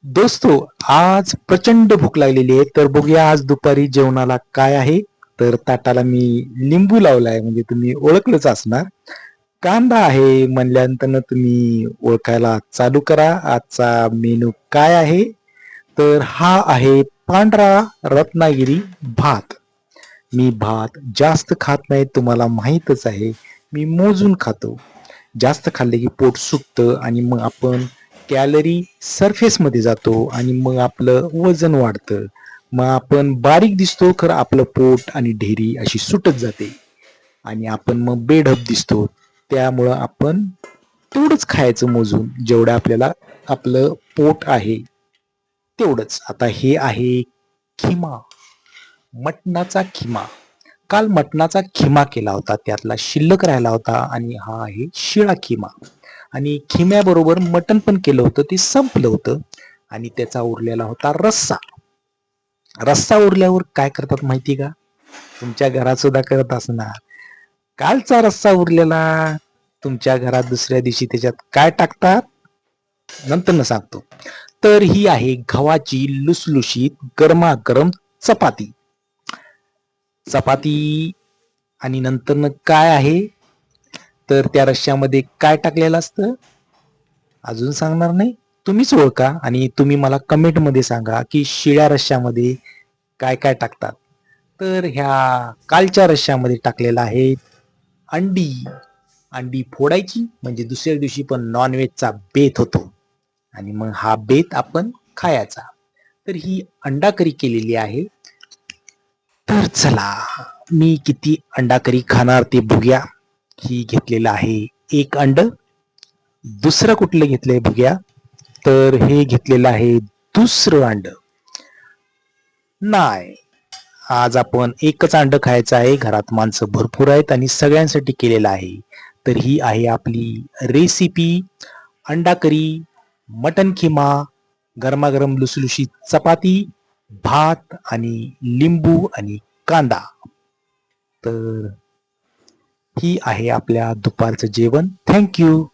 दोस्तो, आज प्रचंड भूक लागलेली आहे. तर बघूया आज दुपारी जेवणाला काय आहे. तर ताटाला मी लिंबू लावलाय, म्हणजे तुम्ही ओळखलंच असणार. कांदा आहे म्हणल्यानंतर तुम्ही ओळखायला चालू करा आजचा मेनू काय आहे. तर हा आहे पांढरा रत्नागिरी भात. मी भात जास्त खात नाही, तुम्हाला माहीतच आहे. मी मोजून खातो. जास्त खाल्ले की पोट सुकतं आणि मग आपण कॅलरी सरफेसमध्ये जातो आणि मग आपलं वजन वाढतं. मग आपण बारीक दिसतो, खरं आपलं पोट आणि ढेरी अशी सुटत जाते आणि आपण मग बेढप दिसतो. त्यामुळं आपण तेवढंच खायचं मोजून, जेवढं आपल्याला आपलं पोट आहे तेवढंच. आता हे आहे खिमा, मटणाचा खिमा. काल मटणाचा खिमा केला होता, त्यातला शिल्लक राहिला होता आणि हा आहे शिळा खिमा. आणि खिम्याबरोबर मटण पण केलं होतं, ते संपलं होतं आणि त्याचा उरलेला होता रस्सा. रस्सा उरल्यावर काय करतात माहिती का? तुमच्या घरात सुद्धा करत असणार. कालचा रस्सा उरलेला तुमच्या घरात दुसऱ्या दिवशी त्याच्यात काय टाकतात, नंतर न सांगतो. तर ही आहे गव्हाची लुसलुशीत गरमागरम चपाती. चपाती आणि नंतर काय आहे, तर त्या रश्श्यामध्ये काय टाकलेलं असतं अजून सांगणार नाही. तुम्हीच ओळखा आणि तुम्ही मला कमेंटमध्ये सांगा की शिळ्या रश्श्यामध्ये काय काय टाकतात. तर ह्या कालच्या रश्श्यामध्ये टाकलेला आहे अंडी. अंडी फोडायची म्हणजे दुसऱ्या दिवशी पण नॉनव्हेजचा बेत होतो आणि मग हा बेत आपण खायचा. तर ही अंडा करी केलेली आहे. तर चला, मी किती अंडा करी खाणार ते बघूया. ही घेतलेलं आहे एक अंड. दुसरं कुठलं घेतलंय बघूया. तर हे घेतलेलं आहे दुसरं अंड. नाही, आज आपण एकच अंड खायचं आहे. घरात माणसं भरपूर आहेत आणि सगळ्यांसाठी केलेलं आहे. तर ही आहे आपली रेसिपी, अंडा करी, मटन खिमा, गरमागरम लुसलुशीत चपाती, भात आणि लिंबू आणि कांदा. तर ही आहे आपल्या दुपारचं जेवण. थँक्यू.